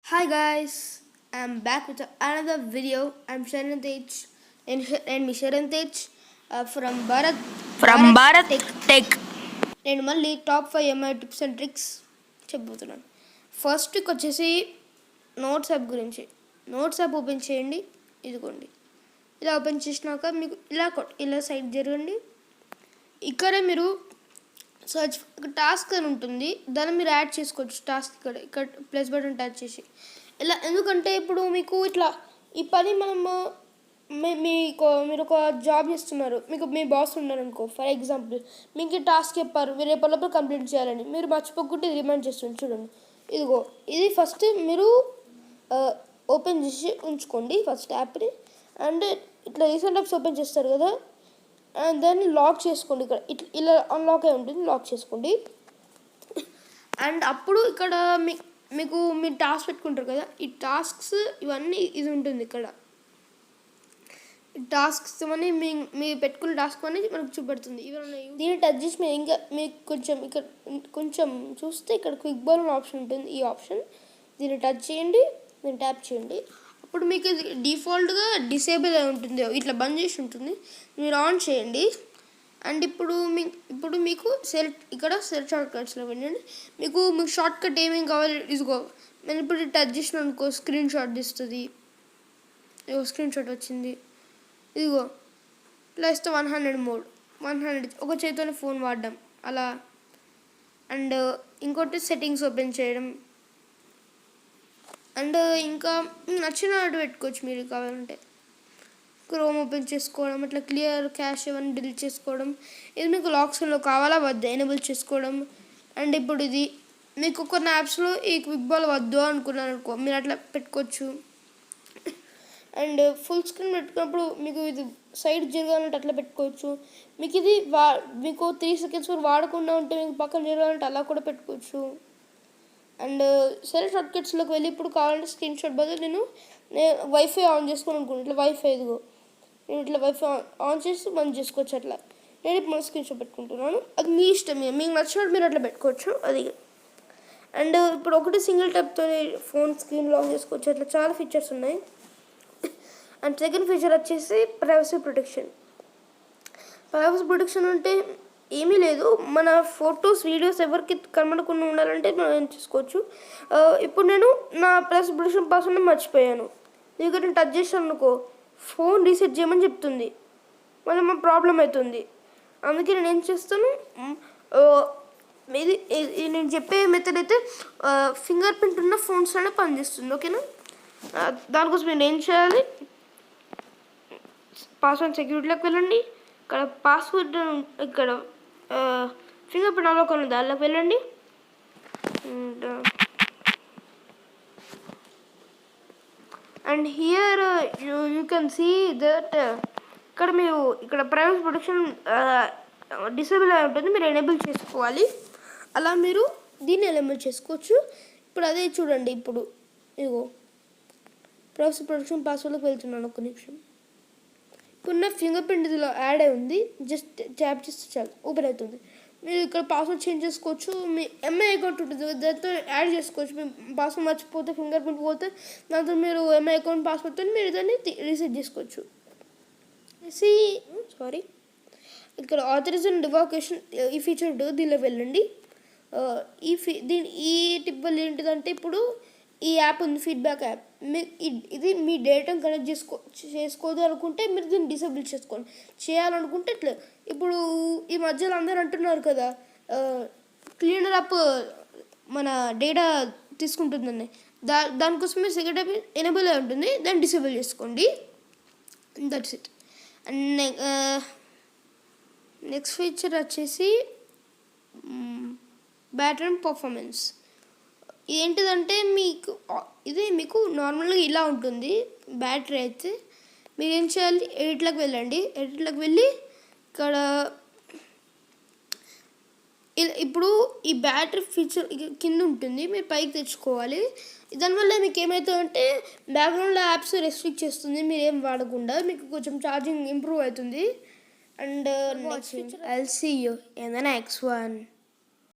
Hi guys, I'm back with another video. I'm Sharan Tej and me Sharan Tej from Bharat Tech. నేను మళ్ళీ top 5 MI tips and tricks చెప్పబోతున్నాను. First trick వచ్చేసి notes app గురించి. Notes app open చేయండి. ఇదిగోండి, ఇలా open చేసినాక మీకు ఇలా సైడ్ జరగండి. ఇక్కడ మీరు సర్చ్ టాస్క్ అని ఉంటుంది, దాన్ని మీరు యాడ్ చేసుకోవచ్చు. టాస్క్ ఇక్కడ ప్లస్ బటన్ టచ్ చేసి ఇలా, ఎందుకంటే ఇప్పుడు మీకు ఇట్లా ఈ పని మనము మీరు ఒక జాబ్ చేస్తున్నారు, మీకు మీ బాస్ ఉన్నారు అనుకో. ఫర్ ఎగ్జాంపుల్ మీకు ఈ టాస్క్ చెప్పారు, మీరు రేపటిలోపు కంప్లీట్ చేయాలని. మీరు మర్చిపోకుండా ఇది రిమైండ్ చేస్తుంది. చూడండి, ఇదిగో ఇది ఫస్ట్ మీరు ఓపెన్ చేసి ఉంచుకోండి ఫస్ట్ యాప్ని. అండ్ ఇట్లా రీసెంట్ యాప్స్ ఓపెన్ చేస్తారు కదా, అండ్ దాన్ని లాక్ చేసుకోండి. ఇక్కడ ఇలా అన్లాక్ అయి ఉంటుంది, లాక్ చేసుకోండి. అండ్ అప్పుడు ఇక్కడ మీకు మీరు టాస్క్ పెట్టుకుంటారు కదా, ఈ టాస్క్స్ ఇవన్నీ ఇది ఉంటుంది. ఇక్కడ టాస్క్స్ అని మీరు పెట్టుకున్న టాస్క్ అనేది మనకు చూపెడుతుంది. ఇవన్నీ దీన్ని టచ్ చేసి మీరు ఇంకా మీకు కొంచెం చూస్తే ఇక్కడ క్విక్ బాల్ ఆప్షన్ ఉంటుంది. ఈ ఆప్షన్ దీన్ని టచ్ చేయండి, దీన్ని ట్యాప్ చేయండి. ఇప్పుడు మీకు ఇది డిఫాల్ట్గా డిసేబుల్ అయి ఉంటుంది, ఇట్లా బంద్ చేసి ఉంటుంది. మీరు ఆన్ చేయండి. అండ్ ఇప్పుడు మీకు ఇక్కడ సెర్చ్ షార్ట్ కట్స్లో వెళ్ళండి. మీకు షార్ట్ కట్ ఏమేమి కావాలి, ఇదిగో నేను ఇప్పుడు టచ్ చేసిన అనుకో స్క్రీన్ షాట్ తీస్తుంది. ఇదిగో స్క్రీన్ షాట్ వచ్చింది. ఇదిగో ఇట్లా ఇస్తే 100 మోడ్, 100 ఒక చేతితోనే ఫోన్ వాడడం అలా. అండ్ ఇంకోటి సెట్టింగ్స్ ఓపెన్ చేయడం. అండ్ ఇంకా నచ్చిన పెట్టుకోవచ్చు మీరు కావాలంటే. క్రోమ్ ఓపెన్ చేసుకోవడం, ఇట్లా క్లియర్ క్యాష్ ఇవన్నీ డిలీట్ చేసుకోవడం. ఇది మీకు లాక్స్లో కావాలా వద్దా ఎనేబుల్ చేసుకోవడం. అండ్ ఇప్పుడు ఇది మీకు కొన్ని యాప్స్లో ఈ క్విక్ బాల్ వద్దు అనుకున్నారు అనుకో, మీరు అట్లా పెట్టుకోవచ్చు. అండ్ ఫుల్ స్క్రీన్ పెట్టుకున్నప్పుడు మీకు ఇది సైడ్ జరగాలంటే అట్లా పెట్టుకోవచ్చు. మీకు ఇది మీకు 3 seconds వరకు వాడకుండా ఉంటే మీకు పక్కన జరగాలంటే అలా కూడా పెట్టుకోవచ్చు. అండ్ సెల్ షార్ట్ కట్స్లోకి వెళ్ళి ఇప్పుడు కావాలంటే స్క్రీన్ షాట్ బదులు నేను వైఫై ఆన్ చేసుకొని అనుకుంటాను. ఇట్లా వైఫై ఇదిగో నేను ఇట్లా వైఫై ఆన్ చేసి బంద్ చేసుకోవచ్చు. అట్లా నేను ఇప్పుడు స్క్రీన్ షాట్ పెట్టుకుంటున్నాను. అది మీ ఇష్టం, మీకు నచ్చినట్టు మీరు అట్లా పెట్టుకోవచ్చు. అది అండ్ ఇప్పుడు ఒకటి సింగిల్ ట్యాప్తో ఫోన్ స్క్రీన్ లాక్ చేసుకోవచ్చు. అట్లా చాలా ఫీచర్స్ ఉన్నాయి. అండ్ సెకండ్ ఫీచర్ వచ్చేసి ప్రైవసీ ప్రొటెక్షన్. ప్రైవసీ ప్రొటెక్షన్ అంటే ఏమీ లేదు, మన ఫొటోస్ వీడియోస్ ఎవరికి కనబడకుండా ఉండాలంటే మనం ఏం చేసుకోవచ్చు. ఇప్పుడు నేను నా ప్రైవసీ ప్రొటెక్షన్ పాస్వర్డ్ మర్చిపోయాను. దీనికి నేను టచ్ చేసాను అనుకో, ఫోన్ రీసెట్ చేయమని చెప్తుంది, మళ్ళీ మా ప్రాబ్లం అవుతుంది. అందుకే నేను ఏం చేస్తాను, ఇది నేను చెప్పే మెథడ్ అయితే ఫింగర్ ప్రింట్ ఉన్న ఫోన్స్లోనే పనిచేస్తుంది. ఓకేనా, దానికోసం నేను ఏం చేయాలి, పాస్వర్డ్ సెక్యూరిటీలోకి వెళ్ళండి. ఇక్కడ పాస్వర్డ్ ఇక్కడ ఫింగర్ ప్రింట్ అన్లాక్ ఉంది, దానిలోకి వెళ్ళండి. And here you can see that ఇక్కడ ప్రైవసీ ప్రొటెక్షన్ డిసేబుల్ అయి ఉంటుంది, మీరు ఎనేబుల్ చేసుకోవాలి. అలా మీరు దీన్ని ఎనేబుల్ చేసుకోవచ్చు. ఇప్పుడు అదే చూడండి, ఇప్పుడు ఇగో ప్రైవసీ ప్రొటెక్షన్ పాస్వర్డ్లోకి వెళ్తున్నాను. ఒక నిమిషం. ఇప్పుడు నా ఫింగర్ ప్రింట్ ఇదిలో యాడ్ అయి ఉంది, జస్ట్ ట్యాప్ చేస్తే చాలు ఓపెన్ అవుతుంది. మీరు ఇక్కడ పాస్వర్డ్ చేంజ్ చేసుకోవచ్చు. మీ ఎంఐ అకౌంట్ ఉంటుంది, దాంతో యాడ్ చేసుకోవచ్చు. మీ పాస్వర్డ్ మర్చిపోతే ఫింగర్ ప్రింట్ పోతే దాంతో మీరు ఎంఐ అకౌంట్ పాస్వర్డ్తో మీరు దాన్ని రీసెట్ చేసుకోవచ్చు. ఇక్కడ ఆథరైజేషన్ రివోకేషన్ ఈ ఫీచర్ ఉంటుంది, దీనిలో వెళ్ళండి. ఈ టిప్ వల్ల ఏంటిదంటే, ఇప్పుడు ఈ యాప్ ఉంది ఫీడ్బ్యాక్ యాప్, ఇది మీ డేటాను కనెక్ట్ చేసుకోదు అనుకుంటే మీరు దీన్ని డిసేబుల్ చేయాలనుకుంటే ఇట్లా. ఇప్పుడు ఈ మధ్యలో అందరూ అంటున్నారు కదా, క్లీనర్ యాప్ మన డేటా తీసుకుంటుందని, దానికోసం మీరు సెకండ్ యాప్ ఎనేబుల్ అయి ఉంటుంది, దాన్ని డిసేబుల్ చేసుకోండి. That's it. And next feature వచ్చేసి బ్యాటరీ అండ్ పర్ఫార్మెన్స్. ఏంటిదంటే మీకు నార్మల్గా ఇలా ఉంటుంది బ్యాటరీ అయితే. మీరు ఏం చేయాలి, ఎడిట్లోకి వెళ్ళండి. ఎడిట్లోకి వెళ్ళి ఇక్కడ ఇప్పుడు ఈ బ్యాటరీ ఫీచర్ కింద ఉంటుంది, మీరు పైకి తెచ్చుకోవాలి. దానివల్ల మీకు ఏమవుతుందంటే బ్యాక్గ్రౌండ్లో యాప్స్ రెస్ట్రిక్ట్ చేస్తుంది, మీరు ఏం వాడకుండా మీకు కొంచెం ఛార్జింగ్ ఇంప్రూవ్ అవుతుంది. And next feature I'll see you in the next one.